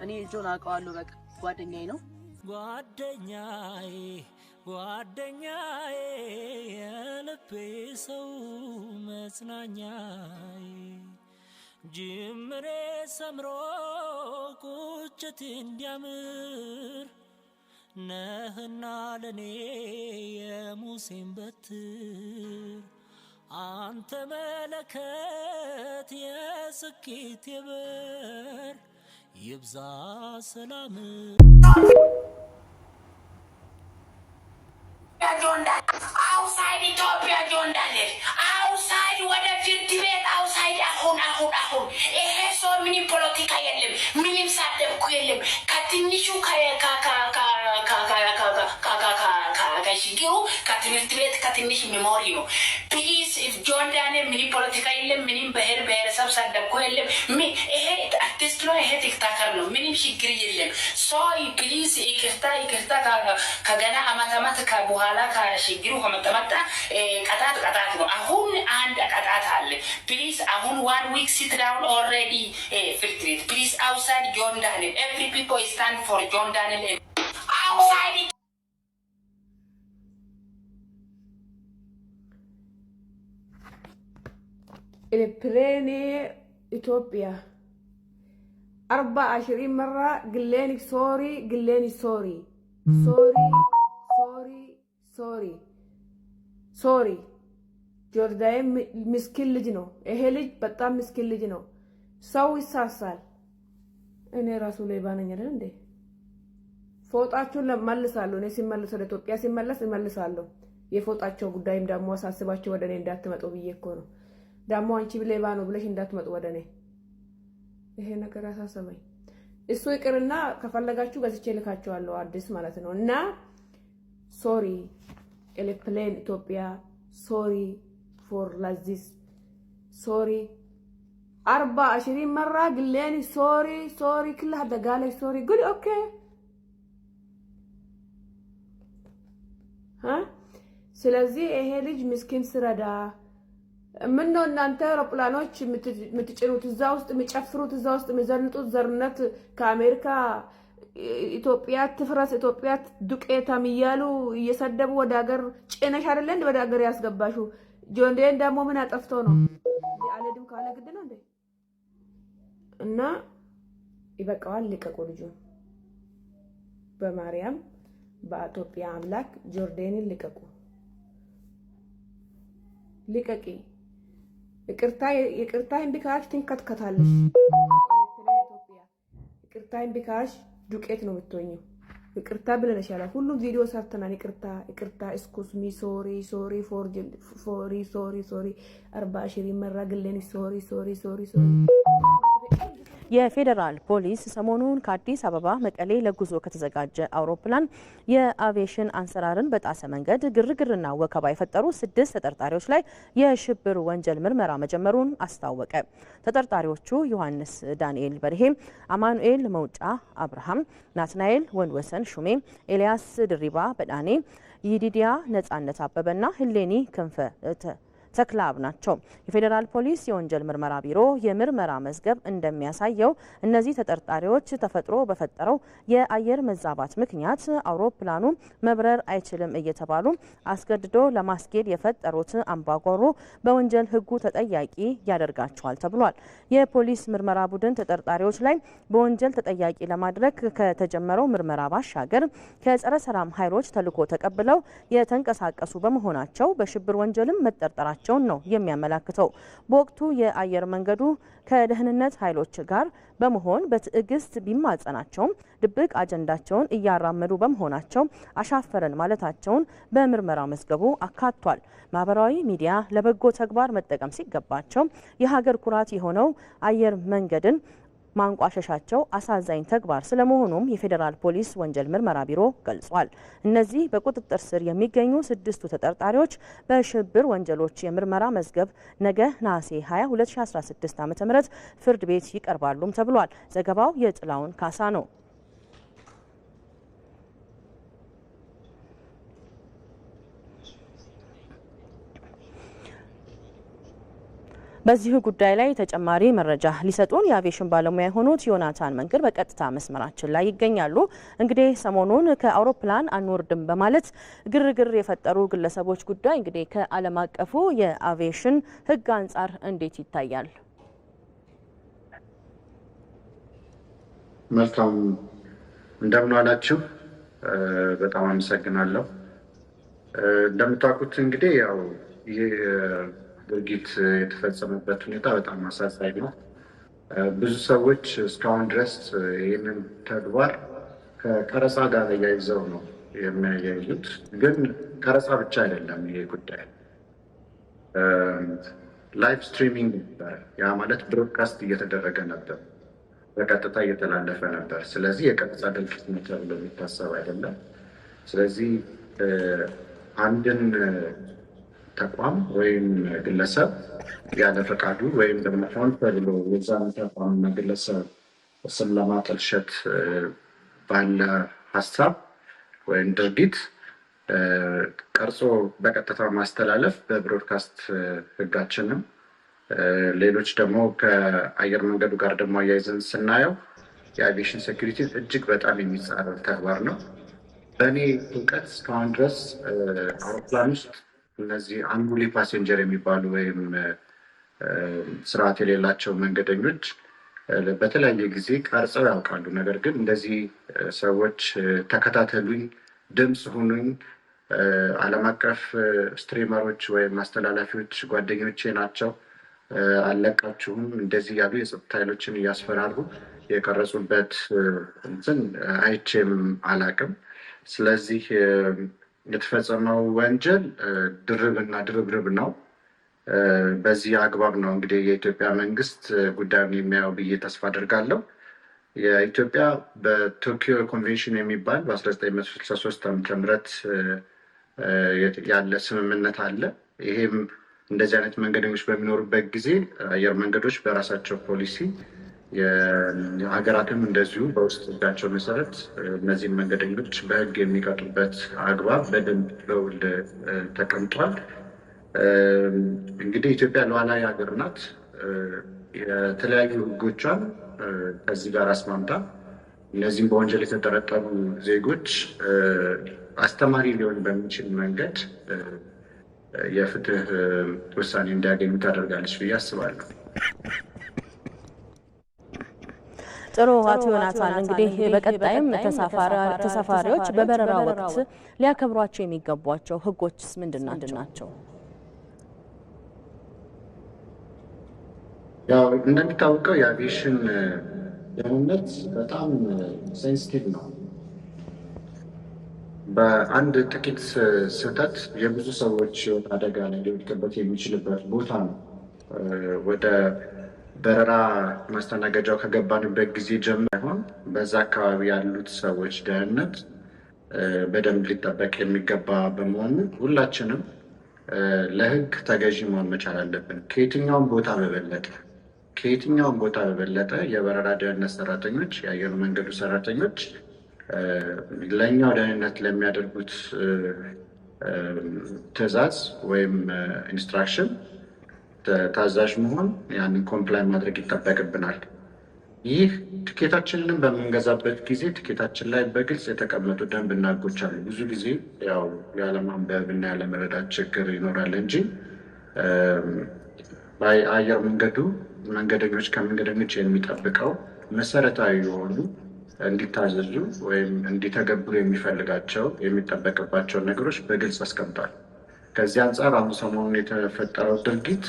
እኔ ጆን አውቀዋለሁ በቃ ጓደኛዬ ነው ጓደኛዬ የልቤ ሰው መጽናኛዬ ጅምሬ ሰምሮ ቁጭት እንዲያምር ነህና ለኔ የሙሴን በትር አንተ መለከት የስኬት የበር ይብዛ ሰላም outside Ethiopia ጆንዳለሽ outside ወደ ፍርድ ቤት outside አሁን ይሄ ሰው ምንም ፖለቲካ የለም ምንም ሳደብኩ የለም ከትንሹ ከሽግሩ ከትምህርት ቤት ከትንሽ ሜሞሪ ነው ፕሊዝ ጆን ዳንኤል ምንም ፖለቲካ የለም ምንም ብሔረሰብ ሳደብኩ የለም ይሄ አርቲስት ነው ይሄ ቲክቶከር ነው ምንም ችግር የለም ሶይ ፕሊዝ ይቅርታ ከገና አማታማት ከበኋላ ከሽግሩ ከመጣ ቀጣት ነው አሁን አንድ ቀጣት አለ ፕሊዝ አሁን 1 week sit down already ፍርድ ቤት ፕሊዝ outside ጆን ዳንኤል every people stand for ጆን ዳንኤል outside البلاني إثيوبيا 24 مرة قلاني سوري ጆርዳን ምስኪን ልጅ ነው ይሄ ልጅ በጣም ምስኪን ልጅ ነው ሰው ይሳሳል እኔ ራሱ ላይ ባነኝ አይደል እንዴ ፎጣቸውን ለማልሳለሁ እኔ ሲመለስ ወደ ኢትዮጵያ ሲመለስ ይመልሳለሁ የፎጣቸው ጉዳይም ደግሞ አሳስባቸው ወደኔ እንዳትመጡ ብዬ እኮ ነው ዳሞ አንቺ ብሌባ ነው ብለሽ እንዳትመጡ ወደኔ ይሄ ነገር አሳሰበኝ እሱ ይቅርና ከፈለጋችሁ ገዝቼ ልካቸዋለሁ አዲስ ማለት ነው እና ሶሪ ኤሌፕሌን ኢትዮጵያ ሶሪ ፎር ላዚስ ሶሪ 24 مرة قلاني سوري كلها دقالي سوري قولي اوكي ها ስለዚህ ይሄ ልጅ ምስኪን ስረዳ ምነው እናንተ አውሮፕላኖች ምትጭኑት እዛ ውስጥ ምጨፍሩት እዛ ውስጥ ምዘንጡት ዘርነት ከአሜሪካ ኢትዮጵያ ትፍረስ ኢትዮጵያ ዱቄታም ይያሉ እየሰደቡ ወደ ሀገር ጭነሽ አይደል እንደ ወደ ሀገር ያስገባሹ ጆንዴን ደግሞ ምን አጠፍተው ነው አለድም ካለ ግድ ነው እንዴ እና ይበቃዋል ልቀቁ ልጁ በማርያም በኢትዮጵያ አምላክ ጆርዳንን ልቀቂ ይቅርታን ቢካሽ ትንከትከታለሽ ይቅርታን ቢካሽ ዱቄት ነው የምትሆኚው ይቅርታ ብለንሽ ያላ ሁሉም ቪዲዮ ሰርተናል ይቅርታ ኤክስኩዝ ሚ ሶሪ ፎር 24 مرة قلني ሶሪ የፌደራል ፖሊስ ሰሞኑን ከአዲስ አበባ መቀሌ ለጉዞ ከተዘጋጀ አውሮፕላን የአቪዬሽን አንሰራርን በጣሰ መንገድ ግርግርና ወከባ የፈጠሩ 6 ተጠርጣሪዎች ላይ የሽብር ወንጀል ምርመራ መጀመሩን አስታወቀ። ተጠርጣሪዎቹ ዮሐንስ ዳንኤል በርሄ፣ አማኑኤል መውጫ አብርሃም፣ ናትናኤል ወንድወሰን ሹሜ፣ ኤልያስ ድሪባ በዳኔ፣ ይዲዲያ ነጻነት አበበና ህሌኒ ክንፈ ተክላብ ናቸው። የፌደራል ፖሊስ የወንጀል ምርመራ ቢሮ የምርመራ መዝገብ እንደሚያሳየው እነዚህ ተጠርጣሪዎች ተፈጥሮ በፈጠረው የአየር መዛባት ምክንያት አውሮፕላኑ መብረር አይችልም እየተባሉ አስገድዶ ለማስኬድ የፈጠሩት አምባጓሮ በወንጀል ህጉ ተጠያቂ ያደርጋቸዋል ተብሏል። የፖሊስ ምርመራ ቡድን ተጠርጣሪዎች ላይ በወንጀል ተጠያቂ ለማድረግ ከተጀመረው ምርመራ ባሻገር ከጸረ ሰላም ኃይሎች ተልዕኮ ተቀብለው የተንቀሳቀሱ በመሆናቸው በሽብር ወንጀልም መጠርጠራቸው ነው የሚያመላክተው። በወቅቱ የአየር መንገዱ ከደህንነት ኃይሎች ጋር በመሆን በትዕግስት ቢማጸናቸውም ድብቅ አጀንዳቸውን እያራመዱ በመሆናቸው አሻፈረን ማለታቸውን በምርመራ መዝገቡ አካቷል። ማህበራዊ ሚዲያ ለበጎ ተግባር መጠቀም ሲገባቸው የሀገር ኩራት የሆነው አየር መንገድን ማንቋሸሻቸው አሳዛኝ ተግባር ስለመሆኑም የፌደራል ፖሊስ ወንጀል ምርመራ ቢሮ ገልጿል። እነዚህ በቁጥጥር ስር የሚገኙ 6ቱ ተጠርጣሪዎች በሽብር ወንጀሎች የምርመራ መዝገብ ነገ ነሐሴ 20 2016 ዓ.ም ፍርድ ቤት ይቀርባሉም ተብሏል። ዘገባው የጥላውን ካሳ ነው። በዚህ ጉዳይ ላይ ተጨማሪ መረጃ ሊሰጡን የአቪዬሽን ባለሙያ የሆኑት ዮናታን መንገድ በቀጥታ መስመራችን ላይ ይገኛሉ። እንግዲህ ሰሞኑን ከአውሮፕላን አንወርድም በማለት ግርግር የፈጠሩ ግለሰቦች ጉዳይ እንግዲህ ከዓለም አቀፉ የአቪዬሽን ሕግ አንጻር እንዴት ይታያል? መልካም እንደምን ዋላችሁ። በጣም አመሰግናለሁ። እንደምታውቁት እንግዲህ ያው ይህ ድርጊት የተፈጸመበት ሁኔታ በጣም አሳዛኝ ነው። ብዙ ሰዎች እስካሁን ድረስ ይህንን ተግባር ከቀረጻ ጋር ያይዘው ነው የሚያያይዙት። ግን ቀረጻ ብቻ አይደለም ይሄ ጉዳይ፣ ላይቭ ስትሪሚንግ ነበር። ያ ማለት ብሮድካስት እየተደረገ ነበር፣ በቀጥታ እየተላለፈ ነበር። ስለዚህ የቀረጻ ድርጊት ነው ተብሎ የሚታሰብ አይደለም። ስለዚህ አንድን ተቋም ወይም ግለሰብ ያለ ፈቃዱ ወይም ደግሞ ሆን ተብሎ የዛን ተቋምና ግለሰብ ስም ለማጠልሸት ባለ ሀሳብ ወይም ድርጊት ቀርጾ በቀጥታ ማስተላለፍ በብሮድካስት ሕጋችንም ሌሎች ደግሞ ከአየር መንገዱ ጋር ደግሞ አያይዘን ስናየው የአቪዬሽን ሴኩሪቲ እጅግ በጣም የሚጻረር ተግባር ነው። በእኔ እውቀት እስካሁን ድረስ አውሮፕላን ውስጥ እነዚህ አንጉሊ ፓሴንጀር የሚባሉ ወይም ስርዓት የሌላቸው መንገደኞች በተለያየ ጊዜ ቀርጸው ያውቃሉ። ነገር ግን እንደዚህ ሰዎች ተከታተሉኝ፣ ድምፅ ሁኑኝ፣ ዓለም አቀፍ ስትሪመሮች ወይም አስተላላፊዎች ጓደኞቼ ናቸው፣ አለቃችሁም እንደዚህ ያሉ የጸጥታ ኃይሎችን እያስፈራሩ የቀረጹበት እንትን አይቼም አላቅም። ስለዚህ የተፈጸመው ወንጀል ድርብና ድርብርብ ነው። በዚህ አግባብ ነው እንግዲህ የኢትዮጵያ መንግስት ጉዳዩን የሚያየው ብዬ ተስፋ አድርጋለሁ። የኢትዮጵያ በቶኪዮ ኮንቬንሽን የሚባል በ1963 ዓ.ም ያለ ስምምነት አለ። ይሄም እንደዚህ አይነት መንገደኞች በሚኖሩበት ጊዜ አየር መንገዶች በራሳቸው ፖሊሲ የሀገራትም እንደዚሁ በውስጥ ሕጋቸው መሰረት እነዚህን መንገደኞች በሕግ የሚቀጡበት አግባብ በደንብ በውል ተቀምጧል። እንግዲህ ኢትዮጵያ ሉዓላዊ ሀገር ናት። የተለያዩ ሕጎቿን ከዚህ ጋር አስማምታ እነዚህም በወንጀል የተጠረጠሩ ዜጎች አስተማሪ ሊሆን በሚችል መንገድ የፍትህ ውሳኔ እንዲያገኙ ታደርጋለች ብዬ አስባለሁ። ጥሩ አቶ ዮናታን፣ እንግዲህ በቀጣይም ተሳፋሪዎች በበረራ ወቅት ሊያከብሯቸው የሚገቧቸው ህጎችስ ምንድን ናቸው? ያው እንደሚታወቀው የአቪዬሽን ደህንነት በጣም ሴንሲቲቭ ነው። በአንድ ጥቂት ስህተት የብዙ ሰዎች ህይወት አደጋ ላይ ሊወድቅበት የሚችልበት ቦታ ነው። ወደ በረራ ማስተናገጃው ከገባንበት ጊዜ ጀምሮ በዛ አካባቢ ያሉት ሰዎች ደህንነት በደንብ ሊጠበቅ የሚገባ በመሆኑ ሁላችንም ለህግ ተገዢ መሆን መቻል አለብን። ከየትኛውም ቦታ በበለጠ የበረራ ደህንነት ሰራተኞች፣ የአየር መንገዱ ሰራተኞች ለእኛው ደህንነት ለሚያደርጉት ትዕዛዝ ወይም ኢንስትራክሽን ታዛዥ መሆን፣ ያንን ኮምፕላይ ማድረግ ይጠበቅብናል። ይህ ትኬታችንን በምንገዛበት ጊዜ ትኬታችን ላይ በግልጽ የተቀመጡ ደንብና ህጎች አሉ። ብዙ ጊዜ ያው ያለማንበብ እና ያለመረዳት ችግር ይኖራል እንጂ አየር መንገዱ ከመንገደኞች የሚጠብቀው መሰረታዊ የሆኑ እንዲታዘዙ ወይም እንዲተገብሩ የሚጠበቅባቸውን ነገሮች በግልጽ አስቀምጧል። ከዚህ አንጻር አሁን ሰሞኑን የተፈጠረው ድርጊት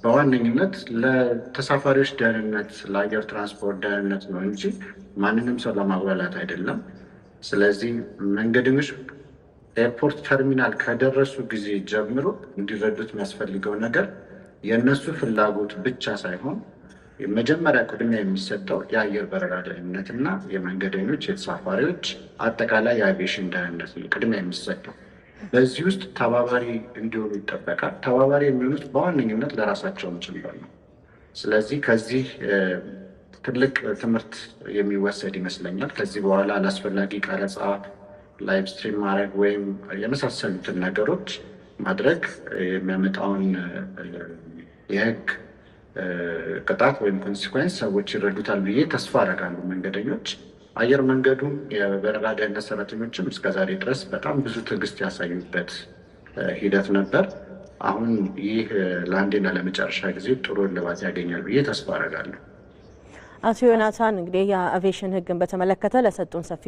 በዋነኝነት ለተሳፋሪዎች ደህንነት፣ ለአየር ትራንስፖርት ደህንነት ነው እንጂ ማንንም ሰው ለማጉላላት አይደለም። ስለዚህ መንገደኞች ኤርፖርት ተርሚናል ከደረሱ ጊዜ ጀምሮ እንዲረዱት የሚያስፈልገው ነገር የእነሱ ፍላጎት ብቻ ሳይሆን የመጀመሪያ ቅድሚያ የሚሰጠው የአየር በረራ ደህንነት እና የመንገደኞች የተሳፋሪዎች አጠቃላይ የአቪዬሽን ደህንነት ነው ቅድሚያ የሚሰጠው። በዚህ ውስጥ ተባባሪ እንዲሆኑ ይጠበቃል። ተባባሪ የሚሆኑት በዋነኝነት ለራሳቸውም ጭምር ነው። ስለዚህ ከዚህ ትልቅ ትምህርት የሚወሰድ ይመስለኛል። ከዚህ በኋላ አላስፈላጊ ቀረጻ፣ ላይቭ ስትሪም ማድረግ ወይም የመሳሰሉትን ነገሮች ማድረግ የሚያመጣውን የህግ ቅጣት ወይም ኮንሲኩዌንስ ሰዎች ይረዱታል ብዬ ተስፋ አደርጋለሁ። መንገደኞች፣ አየር መንገዱም የበረራ ደህንነት ሰራተኞችም እስከዛሬ ድረስ በጣም ብዙ ትዕግስት ያሳዩበት ሂደት ነበር። አሁን ይህ ለአንዴና ለመጨረሻ ጊዜ ጥሩ እልባት ያገኛል ብዬ ተስፋ አደርጋለሁ። አቶ ዮናታን እንግዲህ የአቪዬሽን ህግን በተመለከተ ለሰጡን ሰፊ